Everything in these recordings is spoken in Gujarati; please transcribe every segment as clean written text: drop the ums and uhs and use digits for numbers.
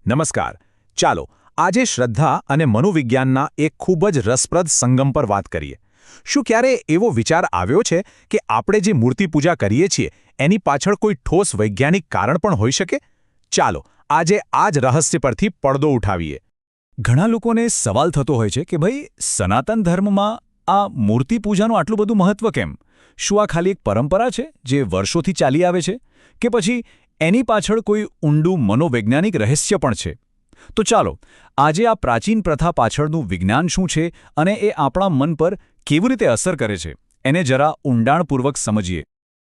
નમસ્કાર. ચાલો આજે શ્રદ્ધા અને મનોવિજ્ઞાનના એક ખૂબ જ રસપ્રદ સંગમ પર વાત કરીએ. શું ક્યારે એવો વિચાર આવ્યો છે કે આપણે જે મૂર્તિ પૂજા કરીએ છીએ એની પાછળ કોઈ ઠોસ વૈજ્ઞાનિક કારણ પણ હોઈ શકે? ચાલો આજે આ જ રહસ્ય પરથી પડદો ઉઠાવીએ. ઘણા લોકોને સવાલ થતો હોય છે કે ભાઈ સનાતન ધર્મમાં આ મૂર્તિ પૂજાનું આટલું બધું મહત્વ કેમ? શું આ ખાલી એક પરંપરા છે જે વર્ષોથી ચાલી આવે છે કે પછી એની પાછળ કોઈ ઊંડું મનોવૈજ્ઞાનિક રહસ્ય પણ છે? તો ચાલો આજે આ પ્રાચીન પ્રથા પાછળનું વિજ્ઞાન શું છે અને એ આપણા મન પર કેવી રીતે અસર કરે છે એને જરા ઊંડાણપૂર્વક સમજીએ.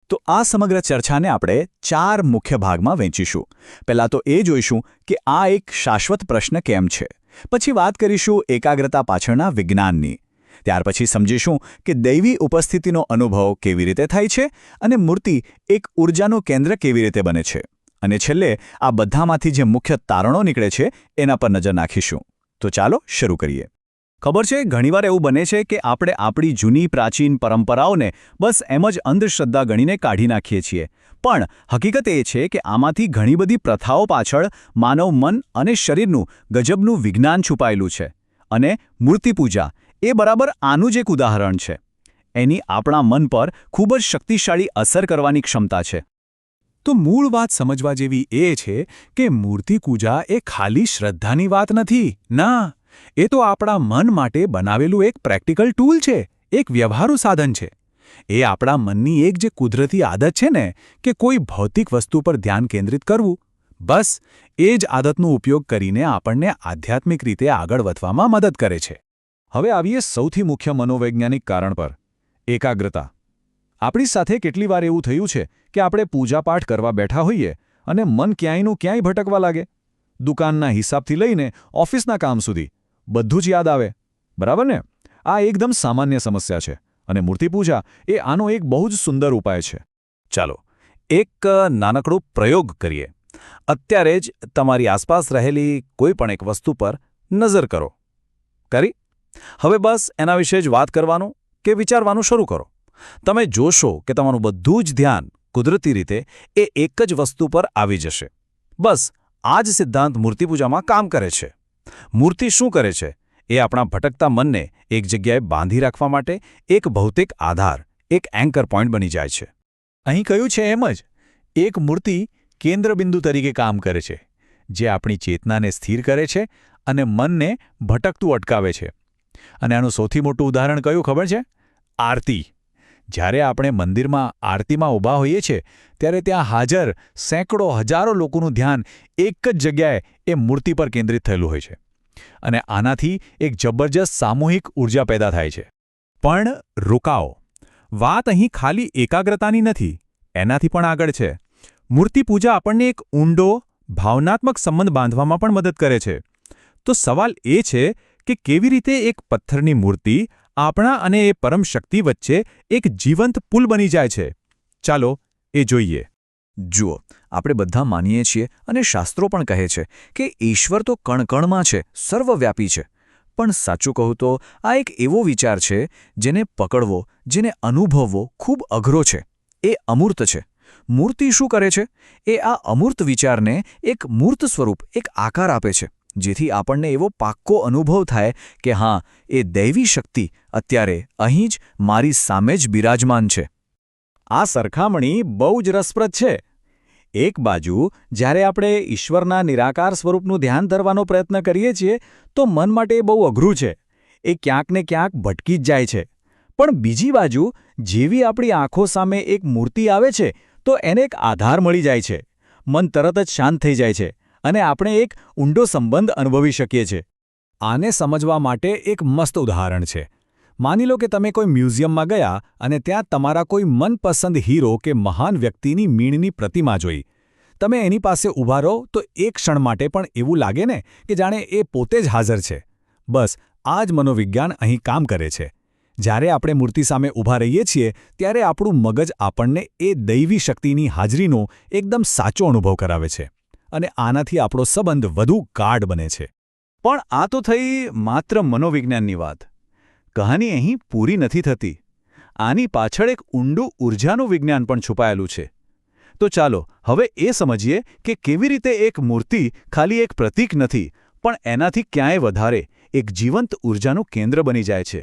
તો આ સમગ્ર ચર્ચાને આપણે 4 મુખ્ય ભાગમાં વહેંચીશું. પહેલાં તો એ જોઈશું કે આ એક શાશ્વત પ્રશ્ન કેમ છે. પછી વાત કરીશું એકાગ્રતા પાછળના વિજ્ઞાનની. ત્યાર પછી સમજીશું કે દૈવી ઉપસ્થિતિનો અનુભવ કેવી રીતે થાય છે અને મૂર્તિ એક ઊર્જાનું કેન્દ્ર કેવી રીતે બને છે. અને છેલ્લે આ બધામાંથી જે મુખ્ય તારણો નીકળે છે એના પર નજર નાખીશું. તો ચાલો શરૂ કરીએ. ખબર છે ઘણીવાર એવું બને છે કે આપણે આપણી જૂની પ્રાચીન પરંપરાઓને બસ એમ જ અંધશ્રદ્ધા ગણીને કાઢી નાખીએ છીએ. પણ હકીકત એ છે કે આમાંથી ઘણી બધી પ્રથાઓ પાછળ માનવ મન અને શરીરનું ગજબનું વિજ્ઞાન છુપાયેલું છે. અને મૂર્તિપૂજા એ બરાબર આનું જ એક ઉદાહરણ છે. એની આપણા મન પર ખૂબ જ શક્તિશાળી અસર કરવાની ક્ષમતા છે. તો મૂળ વાત સમજવા જેવી એ છે કે મૂર્તિપૂજા એ ખાલી શ્રદ્ધાની વાત નથી. ના, એ તો આપણા મન માટે બનાવેલું એક પ્રેક્ટિકલ ટૂલ છે, એક વ્યવહારુ સાધન છે. એ આપણા મનની એક જે કુદરતી આદત છે ને કે કોઈ ભૌતિક વસ્તુ પર ધ્યાન કેન્દ્રિત કરવું, બસ એ જ આદતનો ઉપયોગ કરીને આપણને આધ્યાત્મિક રીતે આગળ વધવામાં મદદ કરે છે. હવે આવીએ સૌથી મુખ્ય મનોવૈજ્ઞાનિક કારણ પર, એકાગ્રતા. આપણી સાથે કેટલી વાર એવું થયું છે કે આપણે પૂજાપાઠ કરવા બેઠા હોઈએ અને મન ક્યાંયનું ક્યાંય ભટકવા લાગે. દુકાનના હિસાબથી લઈને ઓફિસના કામ સુધી બધું જ યાદ આવે. બરાબર ને? આ એકદમ સામાન્ય સમસ્યા છે અને મૂર્તિપૂજા એ આનો એક બહુ જ સુંદર ઉપાય છે. ચાલો એક નાનકડો પ્રયોગ કરીએ. અત્યારે જ તમારી આસપાસ રહેલી કોઈ પણ એક વસ્તુ પર નજર કરો. કરી? હવે બસ એના વિશે જ વાત કરવાનું કે વિચારવાનું શરૂ કરો. તમે જોશો કે તમારું બધું જ ધ્યાન કુદરતી રીતે એ એક જ વસ્તુ પર આવી જશે. બસ આ જ સિદ્ધાંત મૂર્તિપૂજામાં કામ કરે છે. મૂર્તિ શું કરે છે? એ આપણા ભટકતા મનને એક જગ્યાએ બાંધી રાખવા માટે એક ભૌતિક આધાર, એક એન્કર પોઈન્ટ બની જાય છે. અહીં કહ્યું છે એમ જ, એક મૂર્તિ કેન્દ્રબિંદુ તરીકે કામ કરે છે, જે આપણી ચેતનાને સ્થિર કરે છે અને મનને ભટકતું અટકાવે છે. અને આનું સૌથી મોટું ઉદાહરણ કયું ખબર છે? આરતી. જ્યારે આપણે મંદિરમાં આરતીમાં ઊભા હોઈએ છીએ ત્યારે ત્યાં હાજર સેંકડો હજારો લોકોનું ધ્યાન એક જ જગ્યાએ એ મૂર્તિ પર કેન્દ્રિત થયેલું હોય છે. અને આનાથી એક જબરજસ્ત સામૂહિક ઊર્જા પેદા થાય છે. પણ રોકાઓ, વાત અહીં ખાલી એકાગ્રતાની નથી, એનાથી પણ આગળ છે. મૂર્તિપૂજા આપણને એક ઊંડો, ભાવનાત્મક સંબંધ બાંધવામાં પણ મદદ કરે છે. તો સવાલ એ છે કે કેવી રીતે એક પથ્થરની મૂર્તિ આપણા અને એ પરમ શક્તિ વચ્ચે એક જીવંત પુલ બની જાય છે? ચાલો એ જોઈએ. જુઓ, આપણે બધા માનીએ છીએ અને શાસ્ત્રો પણ કહે છે કે ઈશ્વર તો કણકણમાં છે, સર્વવ્યાપી છે. પણ સાચું કહું તો આ એક એવો વિચાર છે જેને પકડવો, જેને અનુભવવો ખૂબ અઘરો છે. એ અમૂર્ત છે. મૂર્તિ શું કરે છે? એ આ અમૂર્ત વિચારને એક મૂર્ત સ્વરૂપ, એક આકાર આપે છે, જેથી આપણને એવો પાક્કો અનુભવ થાય કે હા, એ દૈવી શક્તિ અત્યારે અહીં જ મારી સામે જ બિરાજમાન છે. આ સરખામણી બહુ જ રસપ્રદ છે. એક બાજુ જ્યારે આપણે ઈશ્વરના નિરાકાર સ્વરૂપનું ધ્યાન ધરવાનો પ્રયત્ન કરીએ છીએ તો મન માટે બહુ અઘરું છે. એ ક્યાંક ને ક્યાંક ભટકી જ જાય છે. પણ બીજી બાજુ જેવી આપણી આંખો સામે એક મૂર્તિ આવે છે તો એને એક આધાર મળી જાય છે. મન તરત જ શાંત થઈ જાય છે અને આપણે એક ઊંડો સંબંધ અનુભવી શકીએ છીએ. આને સમજવા માટે એક મસ્ત ઉદાહરણ છે. માની લો કે તમે કોઈ મ્યુઝિયમમાં ગયા અને ત્યાં તમારા કોઈ મનપસંદ હીરો કે મહાન વ્યક્તિની મીણની પ્રતિમા જોઈ. તમે એની પાસે ઊભા રહો તો એક ક્ષણ માટે પણ એવું લાગે ને કે જાણે એ પોતે જ હાજર છે. બસ આ જ મનોવિજ્ઞાન અહીં કામ કરે છે. જ્યારે આપણે મૂર્તિ સામે ઊભા રહીએ છીએ ત્યારે આપણું મગજ આપણને એ દૈવી શક્તિની હાજરીનો એકદમ સાચો અનુભવ કરાવે છે. અને આનાથી આપણો સંબંધ વધુ ગાઢ બને છે. પણ આ તો થઈ માત્ર મનોવિજ્ઞાનની વાત. કહાની અહીં પૂરી નથી થતી. આની પાછળ એક ઊંડું ઊર્જાનું વિજ્ઞાન પણ છુપાયેલું છે. તો ચાલો હવે એ સમજીએ કે કેવી રીતે એક મૂર્તિ ખાલી એક પ્રતીક નથી, પણ એનાથી ક્યાંય વધારે એક જીવંત ઊર્જાનું કેન્દ્ર બની જાય છે.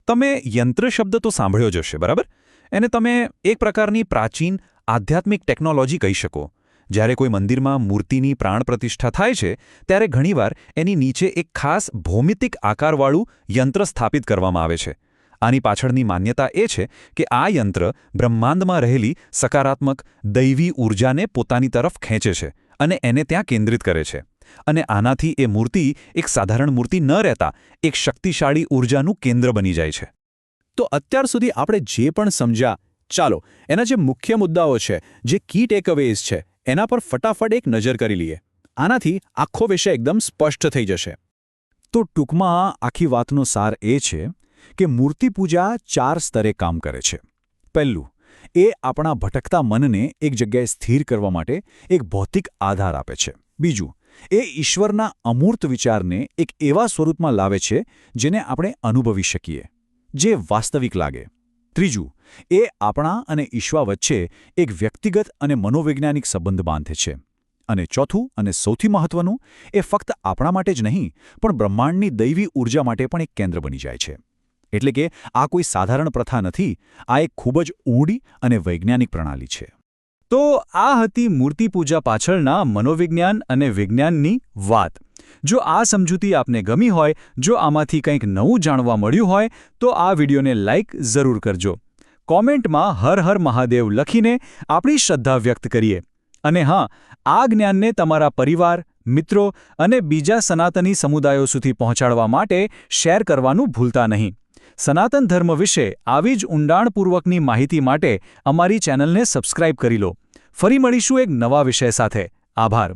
તમે યંત્ર શબ્દ તો સાંભળ્યો જ હશે, બરાબર? એને તમે એક પ્રકારની પ્રાચીન આધ્યાત્મિક ટેકનોલોજી કહી શકો. જ્યારે કોઈ મંદિરમાં મૂર્તિની પ્રાણ પ્રતિષ્ઠા થાય છે ત્યારે ઘણીવાર એની નીચે એક ખાસ ભૌમિતિક આકારવાળું યંત્ર સ્થાપિત કરવામાં આવે છે. આની પાછળની માન્યતા એ છે કે આ યંત્ર બ્રહ્માંડમાં રહેલી સકારાત્મક દૈવી ઊર્જાને પોતાની તરફ ખેંચે છે અને એને ત્યાં કેન્દ્રિત કરે છે. અને આનાથી એ મૂર્તિ એક સાધારણ મૂર્તિ ન રહેતા એક શક્તિશાળી ઊર્જાનું કેન્દ્ર બની જાય છે. તો અત્યાર સુધી આપણે જે પણ સમજ્યા, ચાલો એના જે મુખ્ય મુદ્દાઓ છે, જે કી ટેકઅવેઝ છે, એના પર ફટાફટ એક નજર કરી લઈએ. આનાથી આખો વિષય એકદમ સ્પષ્ટ થઈ જશે. તો ટૂંકમાં આખી વાતનો સાર એ છે કે મૂર્તિપૂજા 4 સ્તરે કામ કરે છે. પહેલું, એ આપણા ભટકતા મનને એક જગ્યાએ સ્થિર કરવા માટે એક ભૌતિક આધાર આપે છે. બીજું, એ ઈશ્વરના અમૂર્ત વિચારને એક એવા સ્વરૂપમાં લાવે છે જેને આપણે અનુભવી શકીએ, જે વાસ્તવિક લાગે. ત્રીજું, એ આપણા અને ઈશ્વર વચ્ચે એક વ્યક્તિગત અને મનોવૈજ્ઞાનિક સંબંધ બાંધે છે. અને ચોથું અને સૌથી મહત્વનું, એ ફક્ત આપણા માટે જ નહીં પણ બ્રહ્માંડની દૈવી ઊર્જા માટે પણ એક કેન્દ્ર બની જાય છે. એટલે કે આ કોઈ સાધારણ પ્રથા નથી, આ એક ખૂબ જ ઊંડી અને વૈજ્ઞાનિક પ્રણાલી છે. તો આ હતી મૂર્તિપૂજા પાછળના મનોવિજ્ઞાન અને વિજ્ઞાનની વાત. જો આ સમજૂતી આપને ગમી હોય, જો આમાંથી કંઈક નવું જાણવા મળ્યું હોય, તો આ વિડીયોને લાઇક જરૂર કરજો. કોમેન્ટમાં હર હર મહાદેવ લખીને આપણી શ્રદ્ધા વ્યક્ત કરીએ. અને હા, આ જ્ઞાનને તમારા પરિવાર, મિત્રો અને બીજા સનાતની સમુદાયો સુધી પહોંચાડવા માટે શેર કરવાનું ભૂલતા નહીં. સનાતન ધર્મ વિશે આવી જ ઊંડાણપૂર્વકની માહિતી માટે અમારી ચેનલને સબસ્ક્રાઇબ કરી લો. ફરી મળીશું એક નવા વિષય સાથે. આભાર.